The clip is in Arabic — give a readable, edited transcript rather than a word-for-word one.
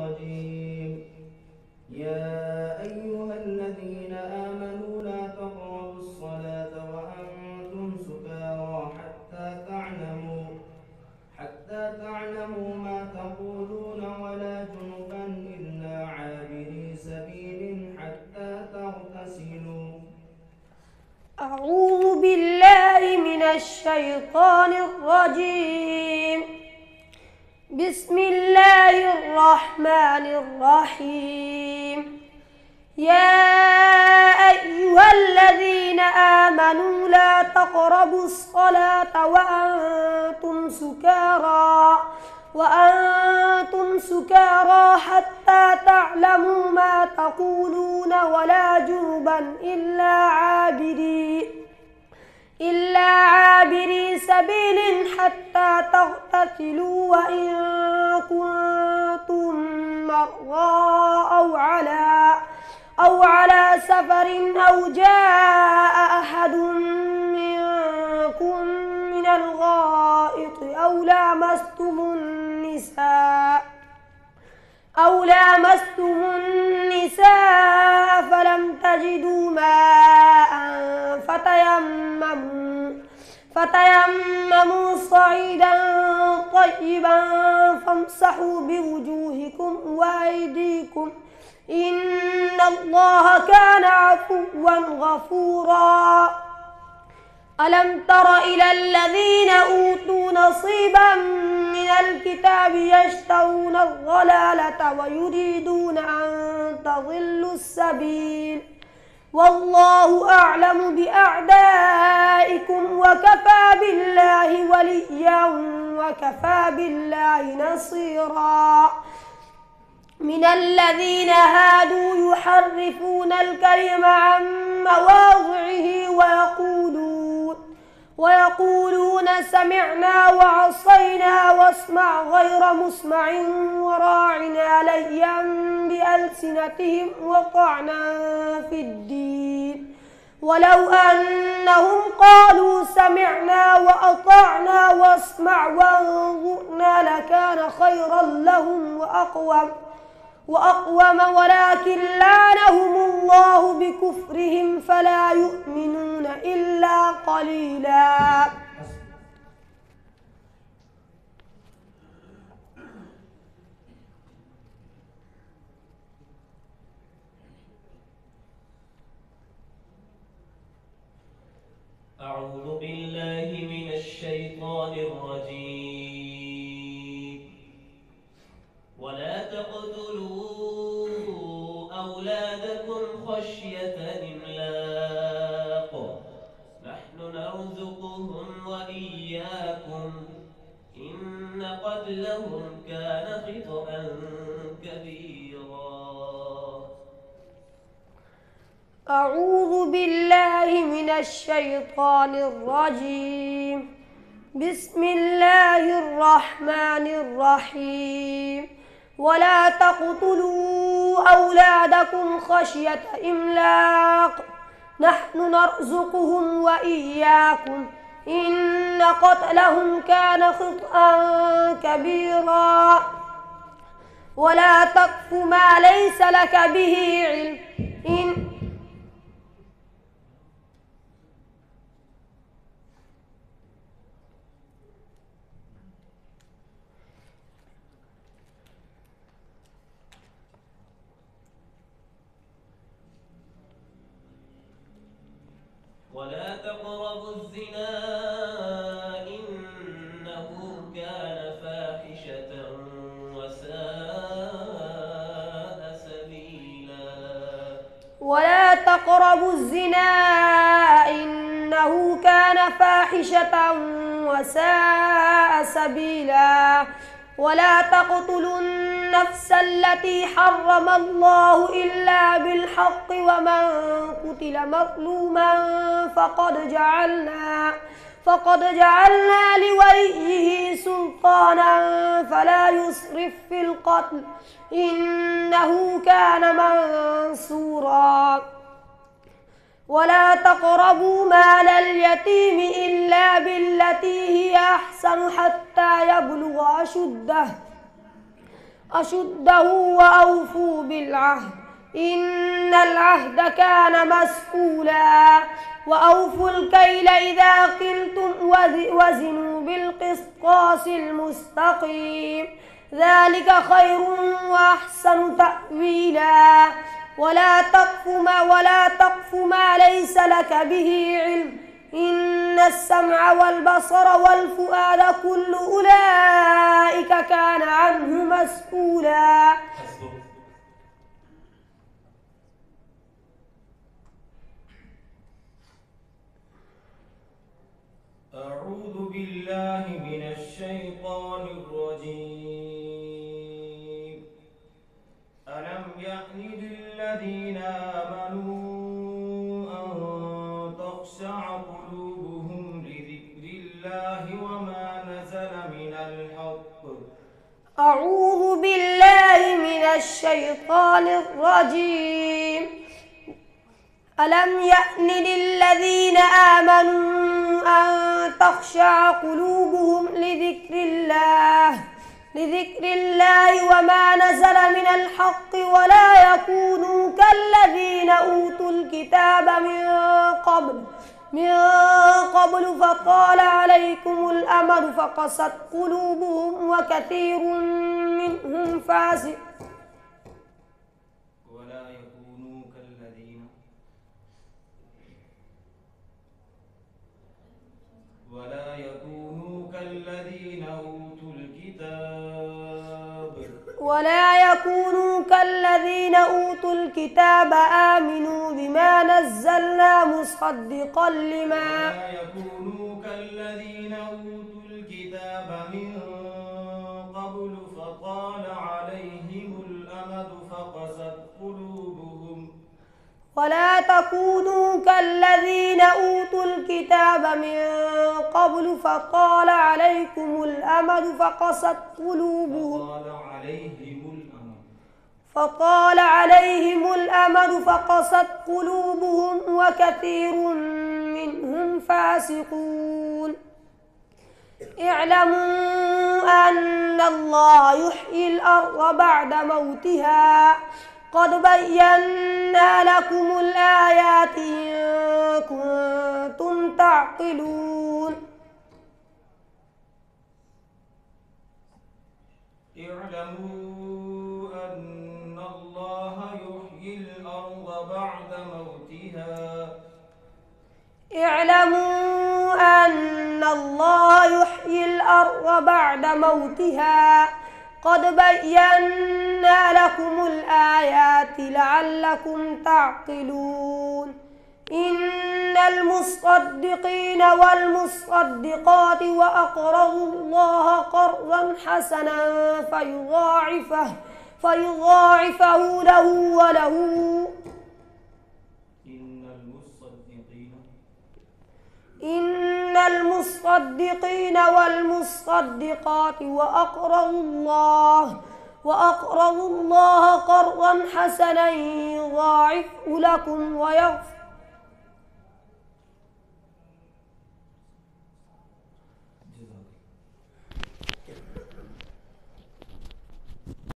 الرجيم يا أيها الذين آمنوا لا تقربوا الصلاة وأنتم سكارى حتى تعلموا ما تقولون ولا جنبا إلا عابري سبيل حتى تغتسلوا. أعوذ بالله من الشيطان الرجيم. بسم الله الرحمن الرحيم. يا أيها الذين آمنوا لا تقربوا الصلاة وأنتم سكارى حتى تعلموا ما تقولون ولا جنبا إلا عابري سبيل حتى تغتسلوا وإن كنتم مرضى أو على سفر أو جاء أحد منكم من الغائط أو لامستم النساء فلم تجدوا ماء فتيمموا صعيدا طيبا فامسحوا بوجوهكم وأيديكم إن الله كان عفوا غفورا. ألم تر إلى الذين أوتوا نصيبا من الكتاب يشترون الضلالة ويريدون أن تضلوا السبيل والله أعلم بأعدائكم وكفى بالله وليا وكفى بالله نصيرا. من الذين هادوا يحرفون الكلم عن مواضعه ويقولون سمعنا وعصينا واسمع غير مسمع وراعنا ليا بألسنتهم وطعنا في الدين ولو أنهم قالوا سمعنا وأطعنا واسمع وانظرنا لكان خيرا لهم وأقوم ولكن لعنهم الله بكفرهم فلا يؤمنون إلا قليلا. أعوذ بالله من الشيطان الرجيم. ولا تقتلوا أولادكم خشية إملاق نحن نرزقهم وإياكم إن قتلهم كان خطأ كبيرا. أعوذ بالله من الشيطان الرجيم. بسم الله الرحمن الرحيم. ولا تقتلوا أولادكم خشية إملاق نحن نرزقهم وإياكم إن قتلهم كان خطأ كبيرا. ولا تقف ما ليس لك به علم ولا تقربوا الزنا إنه كان فاحشة وساء سبيلا. ولا تقربوا الزنا إنه كان فاحشة وساء سبيلا. ولا تقتلوا النفس التي حرم الله إلا بالحق ومن قتل مظلوما فقد جعلنا لوليه سلطانا فلا يسرف في القتل إنه كان منصورا. ولا تقربوا مال اليتيم إلا بالتي هي أحسن حتى يبلغ أشده أشده وأوفوا بالعهد إن العهد كان مسؤولا وأوفوا الكيل إذا قلتم وزنوا بالقسطاس المستقيم ذلك خير وأحسن تأويلا ولا تقف ما ليس لك به علم إن السمع والبصر والفؤاد كل أولئك كان عنه مسؤولا. أعوذ بالله من الشيطان الرجيم. ألم يأن للذين آمنوا أن تخشع قلوبهم لذكر الله وما نزل من الحق. أعوذ بالله من الشيطان الرجيم. ألم يأن للذين آمنوا أن تخشع قلوبهم لذكر الله وما نزل من الحق ولا يكونوا كالذين أوتوا الكتاب من قبل فطال عليكم الأمد فقست قلوبهم وكثير منهم فاسقون. ولا يكونوا كالذين أوتوا الكتاب آمنوا بما نزلنا مصدقا لما من قبل فطال عليهم الأمد فقست قلوبهم. ولا تكونوا كالذين أوتوا الكتاب من قبل فطال عليكم الأمد فقست قلوبهم وكثير منهم فاسقون. اعلموا أن الله يحيي الأرض بعد موتها قد بينا لكم الآيات إن كنتم تعقلون. اعلموا أن الله يحيي الأرض بعد موتها قد بينا لكم الآيات لعلكم تعقلون. إن المصدقين والمصدقات وأقرضوا الله قرضا حسنا فيضاعفه له وله إن المصدقين والمصدقات وأقرضوا الله قرضا حسنا يضاعفه لكم ويغفر